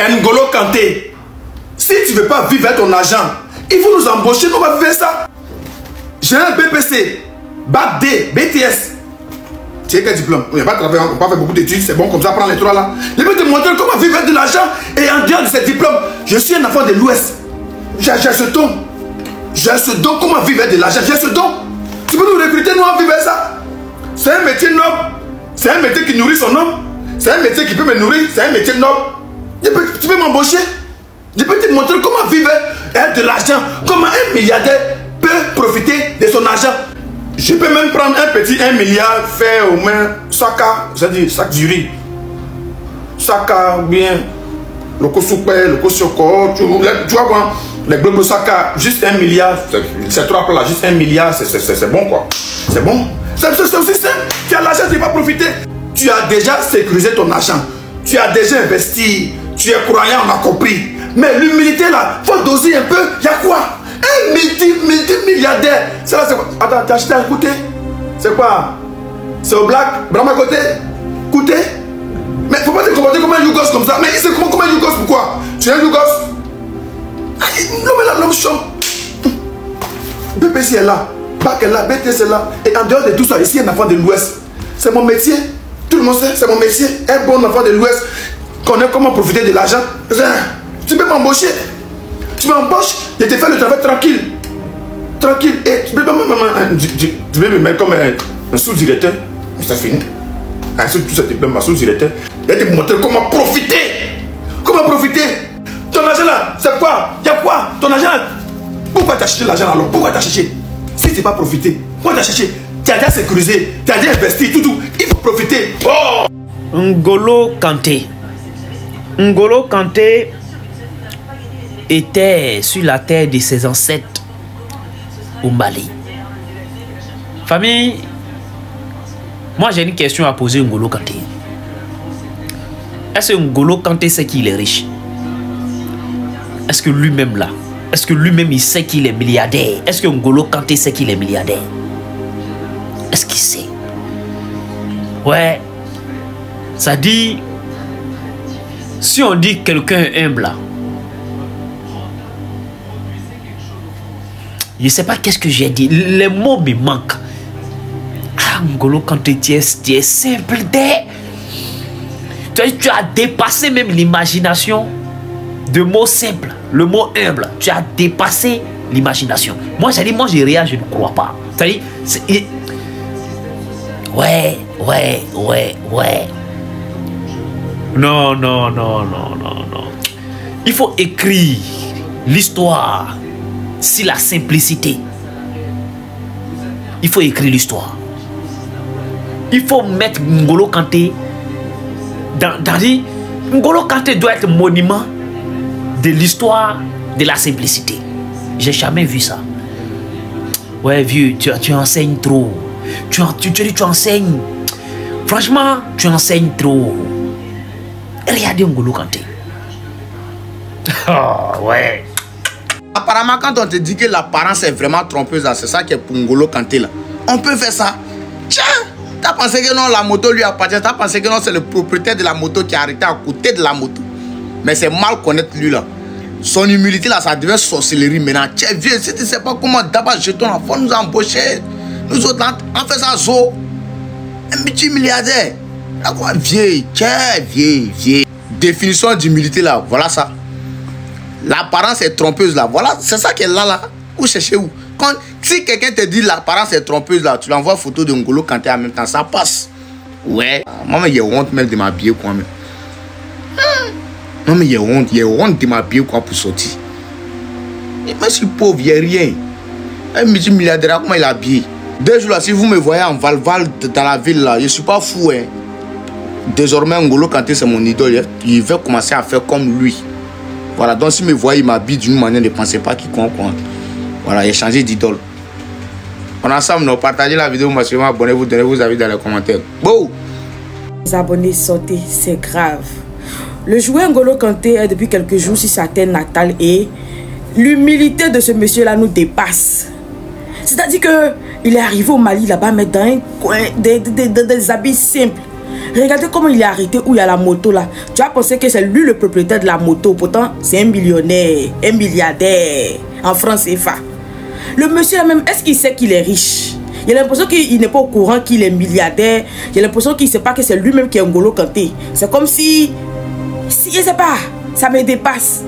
N'Golo Kanté, si tu ne veux pas vivre avec ton argent, il faut nous embaucher, on va vivre ça. J'ai un BPC, Bac D, BTS. Tu as quel diplôme? On n'a pas travaillé, on n'a pas fait beaucoup d'études, c'est bon comme ça, prends les trois là. Je vais te montrer comment vivre avec de l'argent et en dehors de ces diplômes. Je suis un enfant de l'Ouest. J'ai ce don. J'ai ce don, comment vivre avec de l'argent? J'ai ce don. Tu peux nous recruter, nous on vivre avec ça. C'est un métier noble. C'est un métier qui nourrit son homme. C'est un métier qui peut me nourrir. C'est un métier noble. Tu peux m'embaucher. Je peux te montrer comment vivre avec de l'argent. Comment un milliardaire peut profiter de son argent. Je peux même prendre un petit 1 milliard, faire au moins c'est-à-dire sac du riz. Saka bien. Le soupe, le chocolat, tu vois quoi? Les globes Saka, juste 1 milliard. Ces trois plats là, juste 1 milliard, c'est bon quoi. C'est bon. C'est aussi simple. Tu as l'argent, tu ne vas pas profiter. Tu as déjà sécurisé ton argent. Tu as déjà investi. Tu es croyant, on a compris. Mais l'humilité là, il faut doser un peu. Il y a quoi? Un multimilliardaire. C'est là, c'est quoi? Attends, t'as acheté un côté? C'est quoi? C'est au black? Brahma côté? Côté? Mais faut pas te comporter comme un Yougos comme ça. Mais il se comporte comme un Yougos, pourquoi? Tu es un Yougos? L'homme chante. BPC est là. Bac est là, BTS est là. Et en dehors de tout ça, ici, un enfant de l'Ouest. C'est mon métier. Tout le monde sait, c'est mon métier. Un bon enfant de l'Ouest connaît comment profiter de l'argent. Tu peux m'embaucher. Tu m'embauches, je te fais le travail tranquille. Tranquille. Et tu peux me mettre comme un sous-directeur. C'est fini. Tout ça, tu peux me sous-directeur. Et te montrer comment profiter. Comment profiter. Ton argent là, c'est quoi? Il y a quoi? Ton argent là. Pourquoi tu as cherché l'argent alors? Pourquoi tu as cherché? Si tu n'as pas profité, pourquoi tu as cherché? Tu as déjà sécurisé, tu as déjà investi, tout. Il faut profiter. Oh! N'Golo Kanté. N'Golo Kanté était sur la terre de ses ancêtres au Mali. Famille, moi j'ai une question à poser à N'Golo Kanté. Est-ce que N'Golo Kanté sait qu'il est riche? Est-ce que lui-même là? Est-ce que lui-même il sait qu'il est milliardaire? Est-ce que N'Golo Kanté sait qu'il est milliardaire? Est-ce qu'il sait? Ouais. Ça dit, si on dit quelqu'un humble là, je ne sais pas qu'est-ce que j'ai dit. Les mots me manquent. Ah, N'Golo Kanté, tu es simple. Tu as dépassé même l'imagination de mots simples. Le mot humble. Tu as dépassé l'imagination. Moi, j'ai dit, moi, je réagis, je ne crois pas. C'est-à-dire, ouais. Non. Il faut écrire l'histoire. Si la simplicité, il faut écrire l'histoire. Il faut mettre N'Golo Kanté dans N'Golo Kanté doit être monument de l'histoire de la simplicité. J'ai jamais vu ça. Ouais, vieux, tu enseignes trop. Tu enseignes. Franchement, tu enseignes trop. Regardez N'Golo Kanté. Oh, ouais. Apparemment, quand on te dit que l'apparence est vraiment trompeuse, c'est ça qui est pour N'Golo Kanté là. On peut faire ça. Tiens, t'as pensé que non, la moto lui appartient. T'as pensé que non, c'est le propriétaire de la moto qui a arrêté à côté de la moto. Mais c'est mal connaître lui là. Son humilité là, ça devient sorcellerie maintenant. Tiens, vieux, si tu ne sais pas comment d'abord jeter ton enfant, nous embaucher. Nous autres, on fait ça, zo. Un petit milliardaire. Là, quoi, vieux, tiens, vieux. Définition d'humilité là, voilà ça. L'apparence est trompeuse là. Voilà, c'est ça qu'elle a là. Vous cherchez où? Si quelqu'un te dit l'apparence est trompeuse là, tu l'envoies photo de N'Golo Kanté en même temps, ça passe. Ouais. Moi, il y a honte même de m'habiller quoi même. Non, mais il y a honte de m'habiller quoi pour sortir. Mais je suis pauvre, il n'y a rien. Un multimilliardaire, comment il est habillé? 2 jours là, si vous me voyez en Val-Val dans la ville là, je ne suis pas fou. Hein. Désormais, N'Golo Kanté, c'est mon idole. Il veut commencer à faire comme lui. Voilà, donc si me voyez, il m'habille d'une manière, ne pensez pas qu'il compte. Voilà, il a changé d'idole. On ensemble, nous partagez la vidéo, abonnez-vous, donnez vos avis dans les commentaires. Bon. Les abonnés sortez, c'est grave. Le joueur N'Golo Kanté est depuis quelques jours sur sa terre natale et l'humilité de ce monsieur-là nous dépasse. C'est-à-dire qu'il est arrivé au Mali là-bas, mais dans un coin, des habits simples. Regardez comment il est arrêté où il y a la moto là. Tu as pensé que c'est lui le propriétaire de la moto. Pourtant, c'est un millionnaire, un milliardaire en France CFA. Le monsieur là même, est-ce qu'il sait qu'il est riche? J'ai l'impression qu'il n'est pas au courant qu'il est milliardaire. J'ai l'impression qu'il ne sait pas que c'est lui-même qui est N'Golo Kanté. C'est comme si je ne sais pas, ça me dépasse.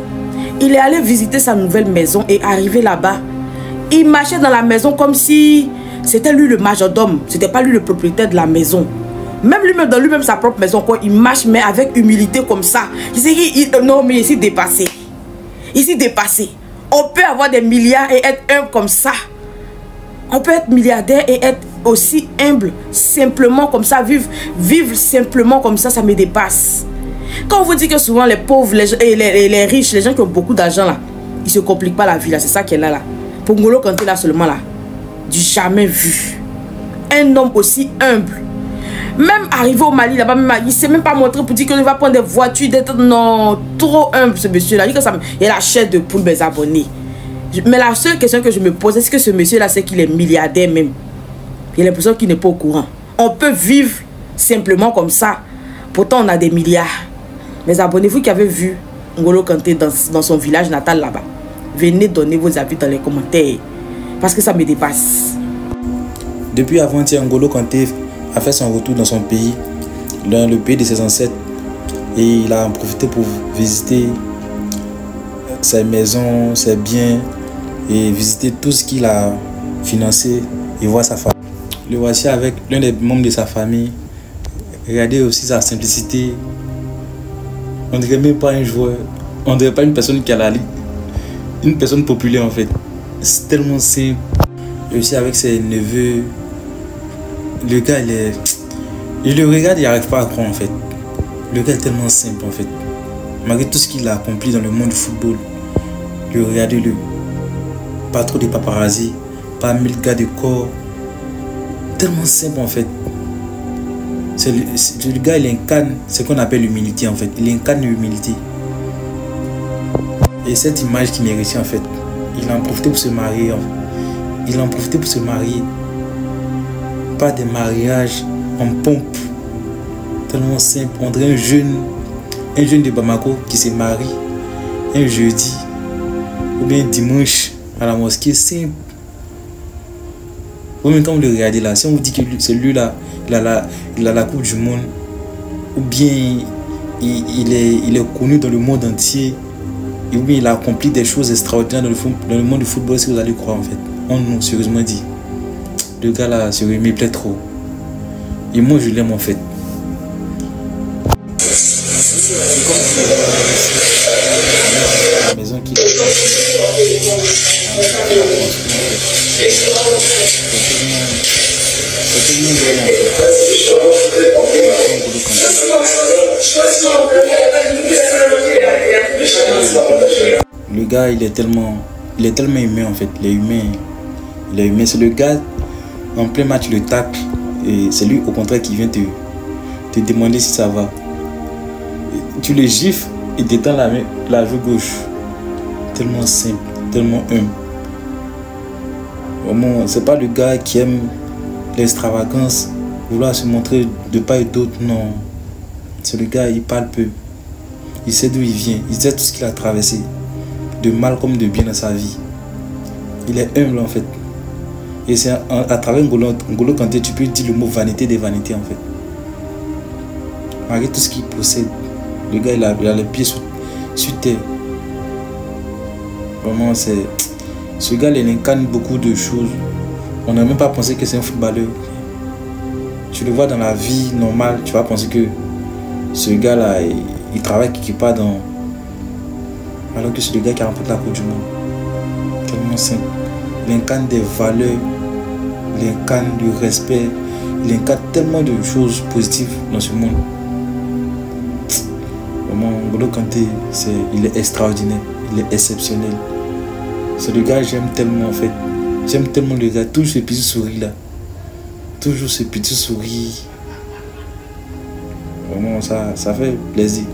Il est allé visiter sa nouvelle maison et arrivé là-bas. Il marchait dans la maison comme si c'était lui le majordome. C'était pas lui le propriétaire de la maison. Même lui-même, dans lui-même sa propre maison, quoi, il marche mais avec humilité comme ça. Non, mais ici dépassé. Ici dépassé. On peut avoir des milliards et être humble comme ça. On peut être milliardaire et être aussi humble, simplement comme ça, vivre simplement comme ça, ça me dépasse. Quand on vous dit que souvent les pauvres, les riches, les gens qui ont beaucoup d'argent là, ils se compliquent pas la vie là, c'est ça qui est là. Pour N'Golo Kanté là seulement là, du jamais vu. Un homme aussi humble. Même arrivé au Mali là-bas, il ne s'est même pas montré pour dire qu'il va prendre des voitures, d'être non, trop humble ce monsieur là. Il a la chair de poule mes abonnés. Mais la seule question que je me pose, est-ce que ce monsieur là sait qu'il est milliardaire même? J'ai l'impression qu'il n'est pas au courant. On peut vivre simplement comme ça. Pourtant on a des milliards. Mes abonnés, vous qui avez vu N'Golo Kanté dans son village natal là-bas, venez donner vos avis dans les commentaires. Parce que ça me dépasse. Depuis avant-hier, N'Golo Kanté a fait son retour dans son pays, dans le pays de ses ancêtres. Et il a en profité pour visiter ses maisons, ses biens et visiter tout ce qu'il a financé et voir sa famille. Le voici avec l'un des membres de sa famille. Regardez aussi sa simplicité. On dirait même pas un joueur. On dirait pas une personne qui a la ligue. Une personne populaire en fait. C'est tellement simple. Et aussi avec ses neveux. Le gars il le regarde, il n'arrive pas à croire en fait. Le gars est tellement simple en fait. Malgré tout ce qu'il a accompli dans le monde du football. Regardez-le. Pas trop de paparazzi. Pas 1000 gars de corps. Tellement simple en fait. Le gars il incarne ce qu'on appelle l'humilité en fait. Il incarne l'humilité. Et cette image qui mérite en fait. Il a en profité pour se marier en fait. Il a en profité pour se marier. Pas des mariages en pompe. Tellement simple. On dirait un jeune de Bamako qui se marie un jeudi ou bien dimanche à la mosquée. Simple. Ou même quand vous le regardez là, si on vous dit que celui-là, il a la Coupe du Monde, ou bien il est connu dans le monde entier, ou bien il a accompli des choses extraordinaires dans le monde du football, si vous allez croire en fait. On nous sérieusement dit. Le gars là, il me plaît trop. Et moi je l'aime en fait. La maison qu'il a. Le gars il est tellement humain en fait. Il est humain. C'est le gars en plein match le tacle et c'est lui au contraire qui vient te demander si ça va. Tu le gifles et t'étends la joue gauche. Tellement simple, tellement humble. Vraiment, c'est pas le gars qui aime l'extravagance, vouloir se montrer de part et d'autre, non. C'est le gars, il parle peu. Il sait d'où il vient, il sait tout ce qu'il a traversé, de mal comme de bien dans sa vie. Il est humble en fait. Et c'est à travers N'Golo Kanté, tu peux dire le mot vanité des vanités en fait. Malgré tout ce qu'il possède, le gars il a les pieds sur terre. Vraiment, ce gars il incarne beaucoup de choses. On n'a même pas pensé que c'est un footballeur. Tu le vois dans la vie normale, tu vas penser que ce gars là, il travaille quelque part dans... Alors que c'est le gars qui a remporté la Coupe du Monde. Tellement simple. Il incarne des valeurs, il incarne du respect, il incarne tellement de choses positives dans ce monde. Vraiment, N'Golo Kanté, il est extraordinaire, il est exceptionnel. C'est le gars que j'aime tellement en fait. J'aime tellement le gars, toujours ce petit sourire là. Toujours ce petit sourire. Vraiment, ça fait plaisir.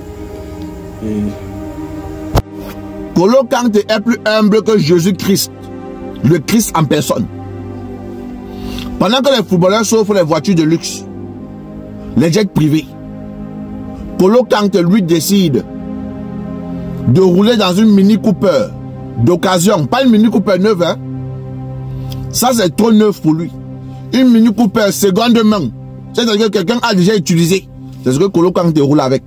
N'Golo Kanté est plus humble que Jésus-Christ. Le Christ en personne. Pendant que les footballeurs s'offrent les voitures de luxe, les jets privés. Kolo Kanté, lui, décide de rouler dans une Mini Cooper d'occasion. Pas une Mini Cooper neuve, hein. Ça, c'est trop neuf pour lui. Une Mini Cooper seconde main. C'est-à-dire que quelqu'un a déjà utilisé. C'est ce que Kolo Kanté roule avec.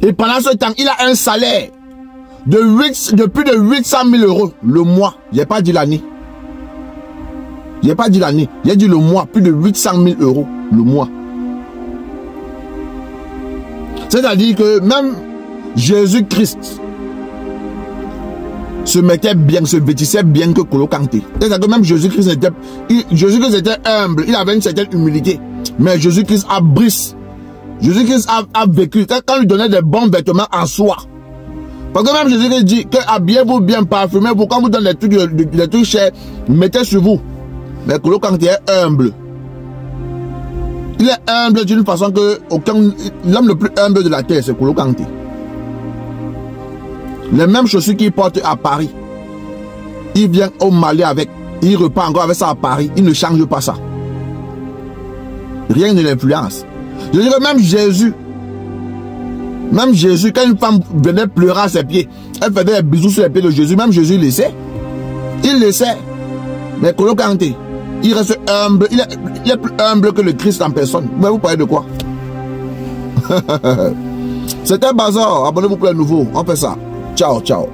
Et pendant ce temps, il a un salaire de plus de 800 000 euros le mois. Je n'ai pas dit l'année. Je n'ai pas dit l'année. J'ai dit le mois. Plus de 800 000 euros le mois. C'est-à-dire que même Jésus-Christ se mettait bien, se vêtissait bien que Kolo Kanté. C'est-à-dire que même Jésus-Christ était humble. Il avait une certaine humilité. Mais Jésus-Christ a brisé. Jésus-Christ a vécu. Quand on lui donnait des bons vêtements en soie. Parce que même Jésus-Christ dit que habillez-vous bien, parfumez-vous. Quand vous donnez des trucs chers, mettez sur vous. Mais Kolo Kanté est humble. Il est humble d'une façon que l'homme le plus humble de la terre, c'est Kolo Kanté. Les mêmes chaussures qu'il porte à Paris, il vient au Mali avec, il repart encore avec ça à Paris, il ne change pas ça. Rien ne l'influence. Je dis que même Jésus, quand une femme venait pleurer à ses pieds, elle faisait des bisous sur les pieds de Jésus, même Jésus le sait. Il le sait. Mais Kolo Kanté, il reste humble, il est plus humble que le Christ en personne. Vous parlez de quoi? C'était Bazar, abonnez-vous pour les nouveaux, on fait ça. Ciao, ciao.